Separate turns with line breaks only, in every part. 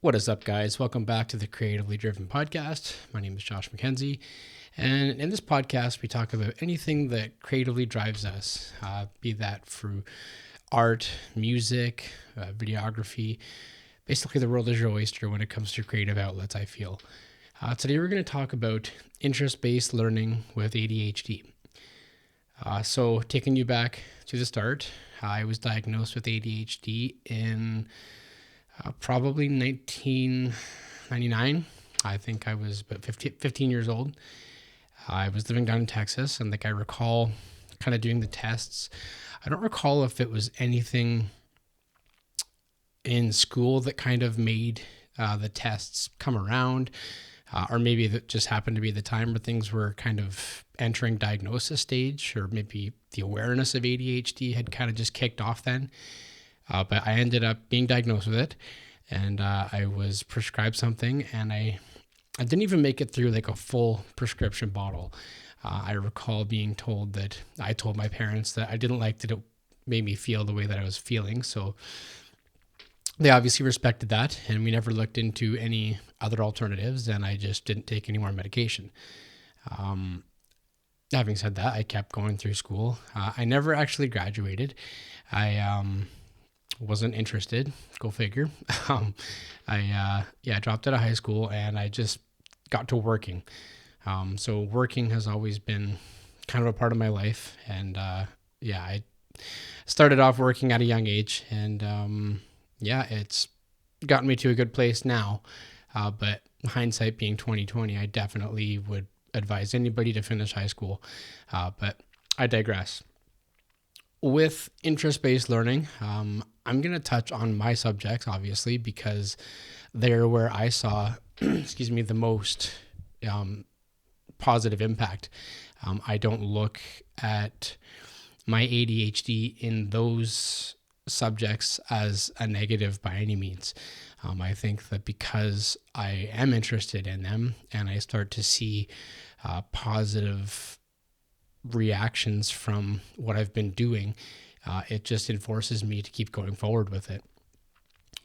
What is up, guys? Welcome back to the Creatively Driven Podcast. My name is Josh McKenzie, and in this podcast, we talk about anything that creatively drives us, be that through art, music, videography. Basically, the world is your oyster when it comes to creative outlets, I feel. Today, we're going to talk about interest-based learning with ADHD. So, taking you back to the start, I was diagnosed with ADHD in probably 1999. I think I was about 15 years old. I was living down in Texas, and I recall kind of doing the tests. I don't recall if it was anything in school that kind of made the tests come around, or maybe that just happened to be the time where things were kind of entering diagnosis stage, or maybe the awareness of ADHD had kind of just kicked off then. But I ended up being diagnosed with it, and I was prescribed something, and I didn't even make it through like a full prescription bottle. I recall being told that I told my parents that I didn't like that it made me feel the way that I was feeling. So they obviously respected that, and we never looked into any other alternatives, and I just didn't take any more medication. Having said that, I kept going through school. I never actually graduated. I wasn't interested. Go figure. I dropped out of high school, and I just got to working. So working has always been kind of a part of my life, and I started off working at a young age, and it's gotten me to a good place now. But hindsight being 2020, I definitely would advise anybody to finish high school. But I digress. With interest-based learning, I'm going to touch on my subjects, obviously, because they're where I saw, the most positive impact. I don't look at my ADHD in those subjects as a negative by any means. I think that because I am interested in them and I start to see positive reactions from what I've been doing, it just enforces me to keep going forward with it.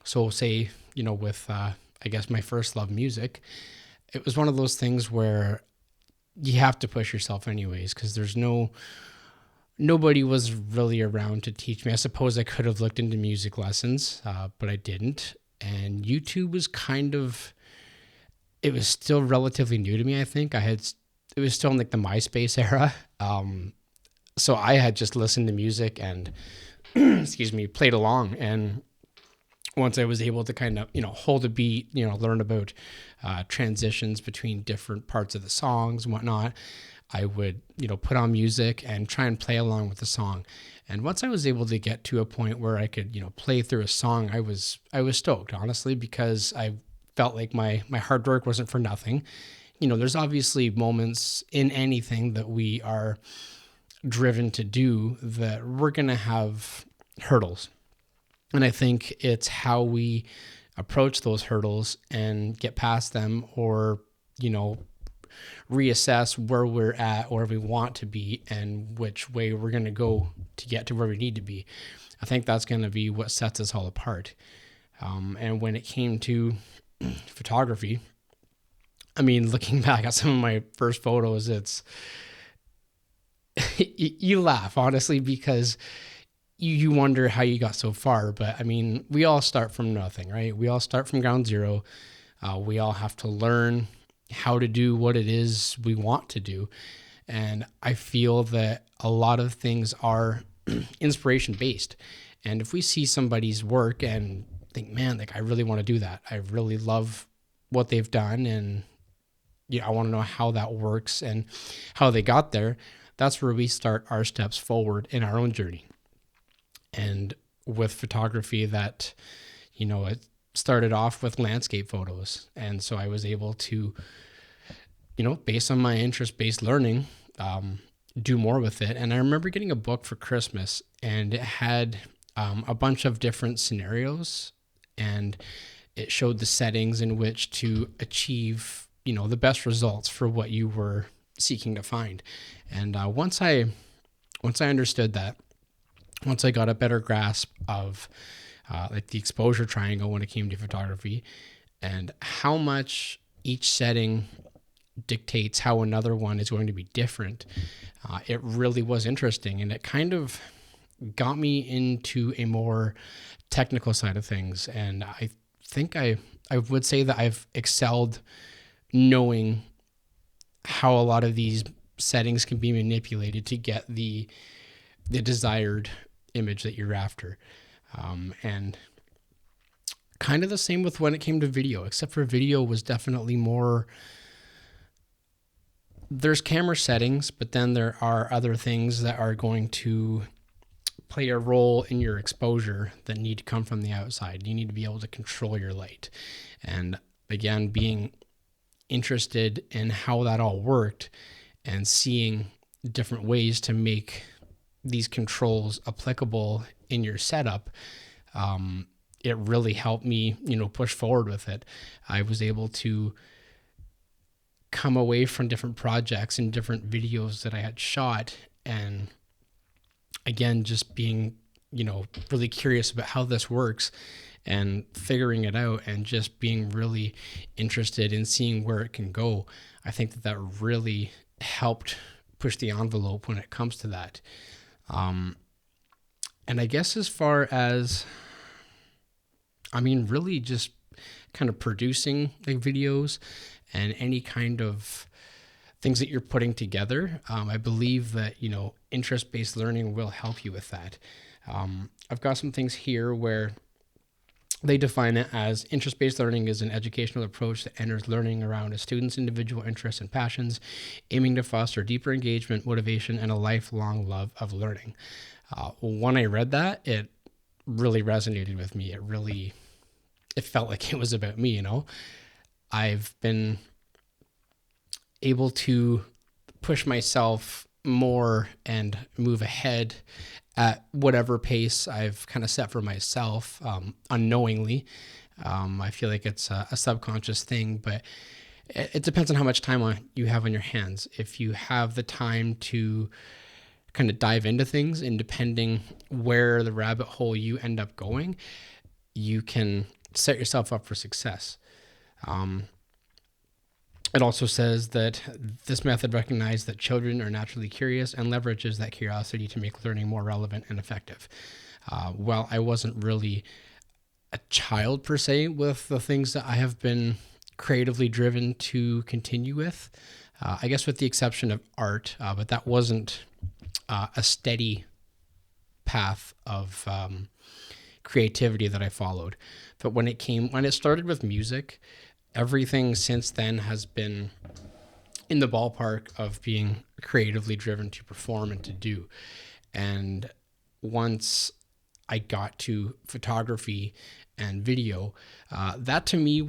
So say, with, I guess my first love, music, it was one of those things where you have to push yourself anyways, because nobody was really around to teach me. I suppose I could have looked into music lessons, but I didn't. And YouTube was it was still relatively new to me, I think. It was still in like the MySpace era. So I had just listened to music and, played along. And once I was able to kind of, hold a beat, learn about transitions between different parts of the songs and whatnot, I would, put on music and try and play along with the song. And once I was able to get to a point where I could, play through a song, I was stoked, honestly, because I felt like my hard work wasn't for nothing. There's obviously moments in anything that we are driven to do that we're going to have hurdles. And I think it's how we approach those hurdles and get past them, or, reassess where we're at or we want to be and which way we're going to go to get to where we need to be. I think that's going to be what sets us all apart. And when it came to photography, looking back at some of my first photos, it's you laugh, honestly, because you wonder how you got so far. But we all start from nothing, right? We all start from ground zero. We all have to learn how to do what it is we want to do. And I feel that a lot of things are inspiration based. And if we see somebody's work and think, man, I really want to do that. I really love what they've done, and I want to know how that works and how they got there. That's where we start our steps forward in our own journey. And with photography, that, it started off with landscape photos. And so I was able to, based on my interest-based learning, do more with it. And I remember getting a book for Christmas, and it had a bunch of different scenarios, and it showed the settings in which to achieve, the best results for what you were seeking to find. And once I understood that, once I got a better grasp of the exposure triangle when it came to photography, and how much each setting dictates how another one is going to be different. It really was interesting, and it kind of got me into a more technical side of things. And I think I would say that I've excelled knowing how a lot of these settings can be manipulated to get the desired image that you're after. And kind of the same with when it came to video, except for video was definitely more, there's camera settings, but then there are other things that are going to play a role in your exposure that need to come from the outside. You need to be able to control your light. And again, being interested in how that all worked and seeing different ways to make these controls applicable in your setup, it really helped me, push forward with it. I was able to come away from different projects and different videos that I had shot, and again, just being, really curious about how this works and figuring it out, and just being really interested in seeing where it can go. I think that really helped push the envelope when it comes to that. And I guess as far as, really just kind of producing like videos and any kind of things that you're putting together, I believe that, interest-based learning will help you with that. I've got some things here where they define it as interest-based learning is an educational approach that enters learning around a student's individual interests and passions, aiming to foster deeper engagement, motivation, and a lifelong love of learning. When I read that, it really resonated with me. It felt like it was about me, I've been able to push myself more and move ahead at whatever pace I've kind of set for myself, unknowingly. I feel like it's a subconscious thing, but it depends on how much time you have on your hands. If you have the time to kind of dive into things, and depending where the rabbit hole you end up going, you can set yourself up for success. It also says that this method recognizes that children are naturally curious and leverages that curiosity to make learning more relevant and effective. While I wasn't really a child per se with the things that I have been creatively driven to continue with, I guess with the exception of art, but that wasn't a steady path of creativity that I followed. But when it started with music, everything since then has been in the ballpark of being creatively driven to perform and to do. And once I got to photography and video, that to me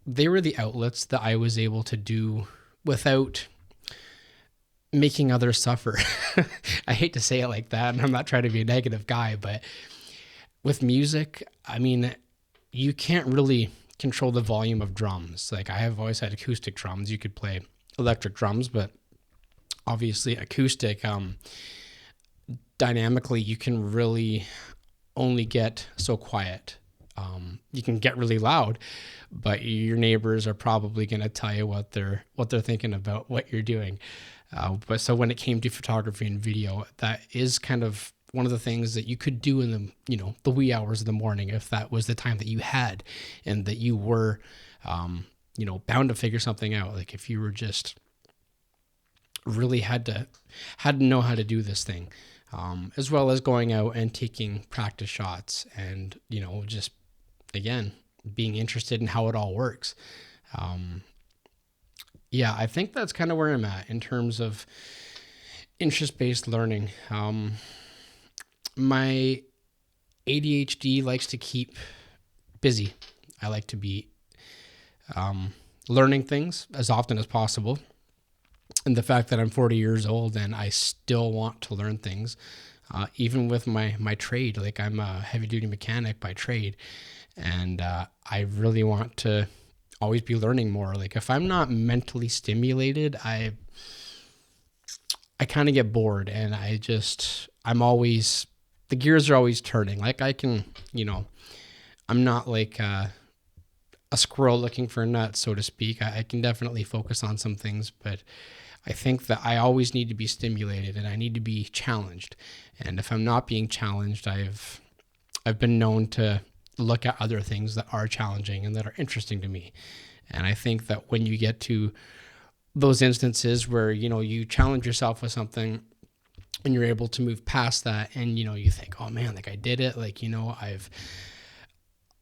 they were the outlets that I was able to do without making others suffer. I hate to say it like that, and I'm not trying to be a negative guy, but with music, you can't really control the volume of drums. Like, I've always had acoustic drums. You could play electric drums, but obviously acoustic, dynamically, you can really only get so quiet. You can get really loud, but your neighbors are probably going to tell you what they're thinking about what you're doing. But so when it came to photography and video, that is kind of one of the things that you could do in the wee hours of the morning, if that was the time that you had and that you were, bound to figure something out. Like, if you were just really had to know how to do this thing, as well as going out and taking practice shots and, just, again, being interested in how it all works. I think that's kind of where I'm at in terms of interest-based learning. My ADHD likes to keep busy. I like to be learning things as often as possible. And the fact that I'm 40 years old and I still want to learn things, even with my trade, like, I'm a heavy-duty mechanic by trade, and I really want to always be learning more. Like, if I'm not mentally stimulated, I kind of get bored, and the gears are always turning. Like, I can, I'm not like a a squirrel looking for nuts, so to speak. I can definitely focus on some things, but I think that I always need to be stimulated and I need to be challenged. And if I'm not being challenged, I've been known to look at other things that are challenging and that are interesting to me. And I think that when you get to those instances where, you challenge yourself with something and you're able to move past that and, you think, oh man, like I did it. Like,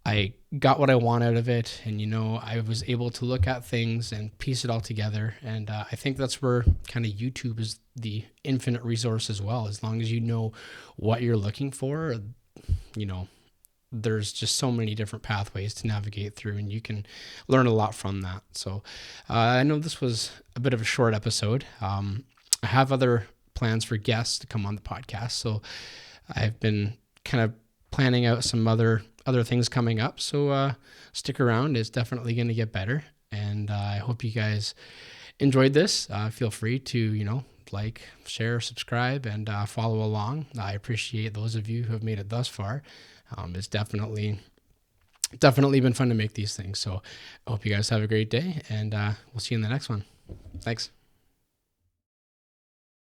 I got what I want out of it. And, I was able to look at things and piece it all together. And I think that's where kind of YouTube is the infinite resource as well. As long as you know what you're looking for, there's just so many different pathways to navigate through, and you can learn a lot from that. So I know this was a bit of a short episode. I have other plans for guests to come on the podcast. So I've been kind of planning out some other things coming up. So stick around. It's definitely going to get better. And I hope you guys enjoyed this. Feel free to, like, share, subscribe, and follow along. I appreciate those of you who have made it thus far. It's definitely been fun to make these things. So I hope you guys have a great day, and we'll see you in the next one. Thanks.